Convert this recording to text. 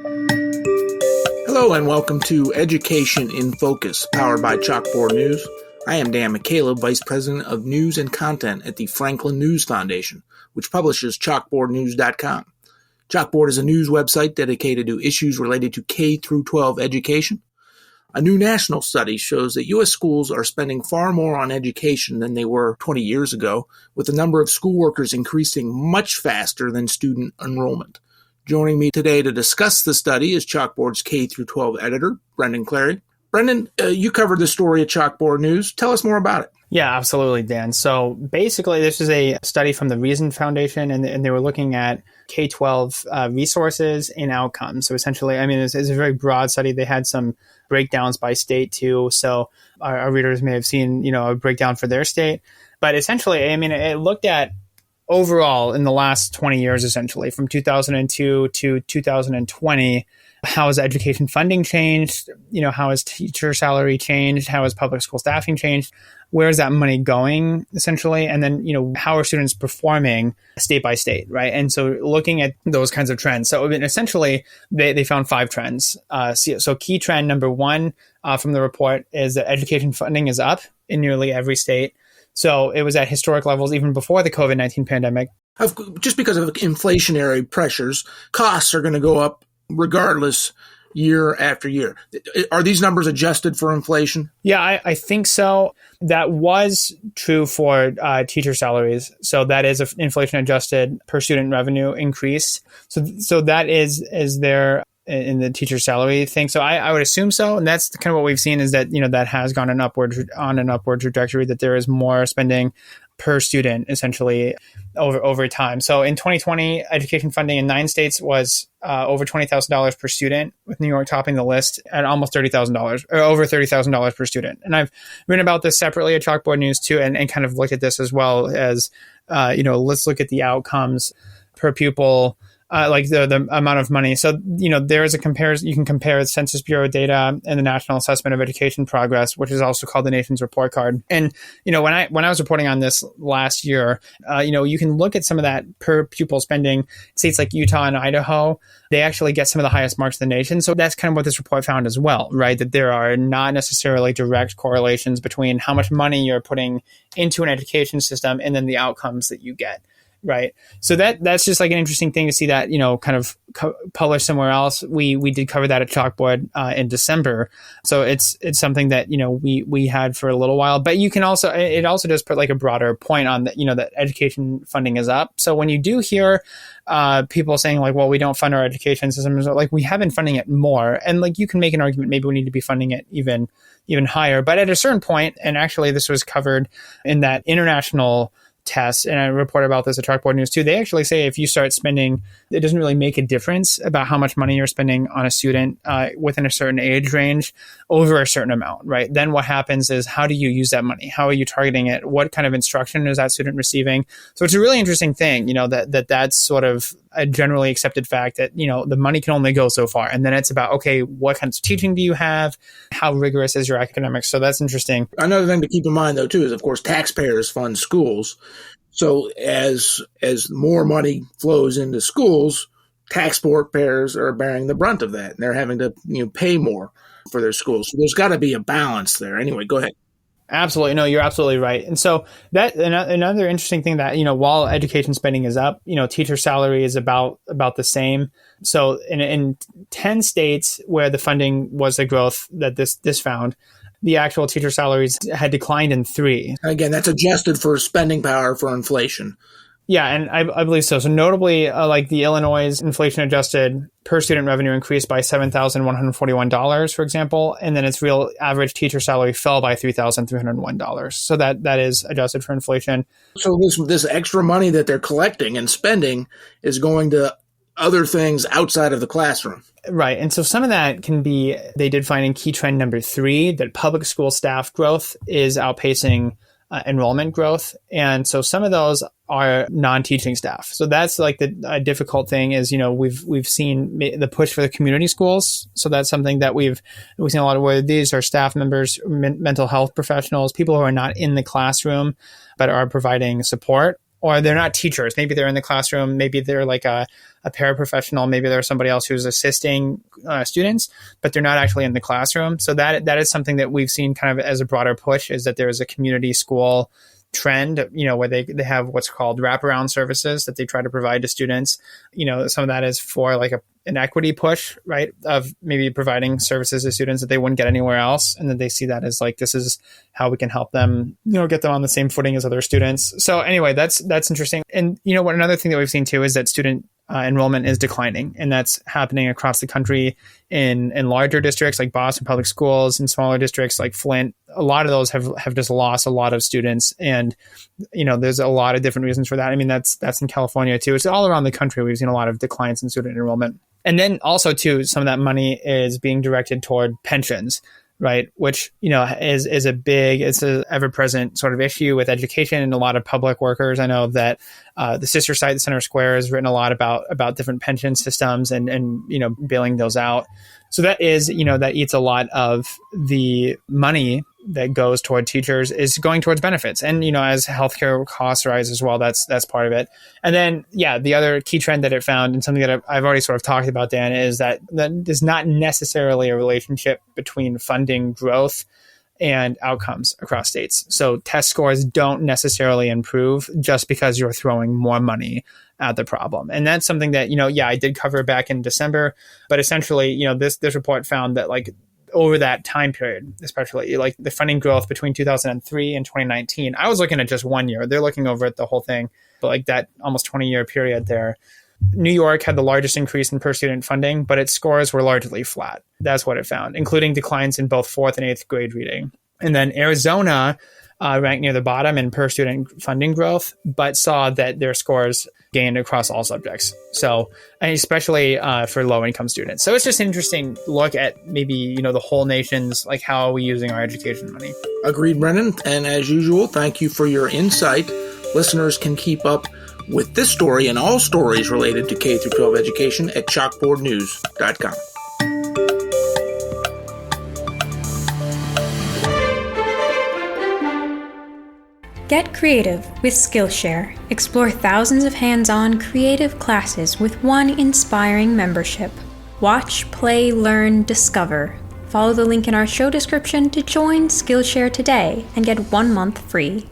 Hello and welcome to Education in Focus, powered by Chalkboard News. I am Dan McCaleb, Vice President of News and Content at the Franklin News Foundation, which publishes chalkboardnews.com. Chalkboard is a news website dedicated to issues related to K-12 education. A new national study shows that U.S. schools are spending far more on education than they were 20 years ago, with the number of school workers increasing much faster than student enrollment. Joining me today to discuss the study is Chalkboard's K-12 editor, Brendan Clary. Brendan, you covered the story at Chalkboard News. Tell us more about it. Yeah, absolutely, Dan. So basically, this is a study from the Reason Foundation, and they were looking at K-12 resources and outcomes. So essentially, it's a very broad study. They had some breakdowns by state too. So our readers may have seen, a breakdown for their state. But essentially, it looked at overall in the last 20 years, essentially from 2002 to 2020, how has education funding changed? How has teacher salary changed? How has public school staffing changed? Where is that money going, essentially? And then, how are students performing state by state, right? And so looking at those kinds of trends. So essentially, they found 5 trends. So key trend number 1 from the report is that education funding is up in nearly every state. So it was at historic levels even before the COVID-19 pandemic. Just because of inflationary pressures, costs are going to go up regardless year after year. Are these numbers adjusted for inflation? Yeah, I think so. That was true for teacher salaries. So that is inflation adjusted per student revenue increase. So that is there in the teacher salary thing. So I would assume so. And that's kind of what we've seen is that, that has gone on an upward trajectory, that there is more spending per student essentially over time. So in 2020, education funding in 9 states was over $20,000 per student, with New York topping the list at almost $30,000 or over $30,000 per student. And I've written about this separately at Chalkboard News too, and kind of looked at this as well as, let's look at the outcomes per pupil, like the amount of money. So, there is a comparison. You can compare the Census Bureau data and the National Assessment of Education Progress, which is also called the nation's report card. And, when I was reporting on this last year, you can look at some of that per pupil spending. States like Utah and Idaho, they actually get some of the highest marks in the nation. So that's kind of what this report found as well, right? That there are not necessarily direct correlations between how much money you're putting into an education system and then the outcomes that you get. Right. So that's just like an interesting thing to see that, kind of published somewhere else. We did cover that at Chalkboard in December. So it's something that, we had for a little while, but it also does put like a broader point on that, that education funding is up. So when you do hear people saying like, well, we don't fund our education systems, like we have been funding it more. And like, you can make an argument, maybe we need to be funding it even higher. But at a certain point, and actually this was covered in that international tests, and I report about this at Chalkboard News too, they actually say if you start spending, it doesn't really make a difference about how much money you're spending on a student within a certain age range over a certain amount, right? Then what happens is, how do you use that money? How are you targeting it? What kind of instruction is that student receiving? So it's a really interesting thing, that's sort of a generally accepted fact that, the money can only go so far. And then it's about, okay, what kinds of teaching do you have? How rigorous is your academics? So that's interesting. Another thing to keep in mind, though, too, is, of course, taxpayers fund schools. So as more money flows into schools, taxpayers are bearing the brunt of that. And they're having to pay more for their schools. So there's got to be a balance there. Anyway, go ahead. Absolutely. No, you're absolutely right. And so that another interesting thing that, while education spending is up, teacher salary is about the same. So in 10 states where the funding was the growth that this found, the actual teacher salaries had declined in 3. Again, that's adjusted for spending power for inflation. Yeah, and I believe so. So notably, like the Illinois inflation adjusted per student revenue increased by $7,141, for example, and then its real average teacher salary fell by $3,301. So that is adjusted for inflation. So this extra money that they're collecting and spending is going to other things outside of the classroom. Right. And so some of that can be, they did find in key trend number 3, that public school staff growth is outpacing enrollment growth. And so some of those are non-teaching staff. So that's like the difficult thing is, we've seen the push for the community schools. So that's something that we've seen a lot of where these are staff members, mental health professionals, people who are not in the classroom, but are providing support. or they're not teachers. Maybe they're in the classroom. Maybe they're like a paraprofessional. Maybe there's somebody else who's assisting students, but they're not actually in the classroom. So that is something that we've seen kind of as a broader push, is that there's a community school trend, where they have what's called wraparound services that they try to provide to students. Some of that is for like an equity push, right? Of maybe providing services to students that they wouldn't get anywhere else. And then they see that as like, this is how we can help them, get them on the same footing as other students. So anyway, that's interesting. And what another thing that we've seen too is that student enrollment is declining, and that's happening across the country in larger districts like Boston Public Schools, and smaller districts like Flint. A lot of those have just lost a lot of students, and there's a lot of different reasons for that. I mean, that's in California too. It's all around the country. We've seen a lot of declines in student enrollment, and then also too, some of that money is being directed toward pensions, right? Which, is it's a ever-present sort of issue with education and a lot of public workers. I know that the sister site, the Center Square, has written a lot about different pension systems and bailing those out. So that is, that eats a lot of the money that goes toward teachers is going towards benefits. And, as healthcare costs rise as well, that's part of it. And then, the other key trend that it found, and something that I've already sort of talked about, Dan, is that there's not necessarily a relationship between funding growth and outcomes across states. So test scores don't necessarily improve just because you're throwing more money at the problem. And that's something that, I did cover back in December, but essentially, this report found that like over that time period, especially like the funding growth between 2003 and 2019, I was looking at just 1 year. They're looking over at the whole thing, but like that almost 20-year period there. New York had the largest increase in per student funding, but its scores were largely flat. That's what it found, including declines in both 4th and 8th grade reading. And then Arizona ranked near the bottom in per student funding growth, but saw that their scores gained across all subjects. So, and especially for low income students. So it's just an interesting look at maybe, the whole nation's, like, how are we using our education money? Agreed, Brennan. And as usual, thank you for your insight. Listeners can keep up with this story and all stories related to K-12 education at chalkboardnews.com. Get creative with Skillshare. Explore thousands of hands-on creative classes with one inspiring membership. Watch, play, learn, discover. Follow the link in our show description to join Skillshare today and get 1 month free.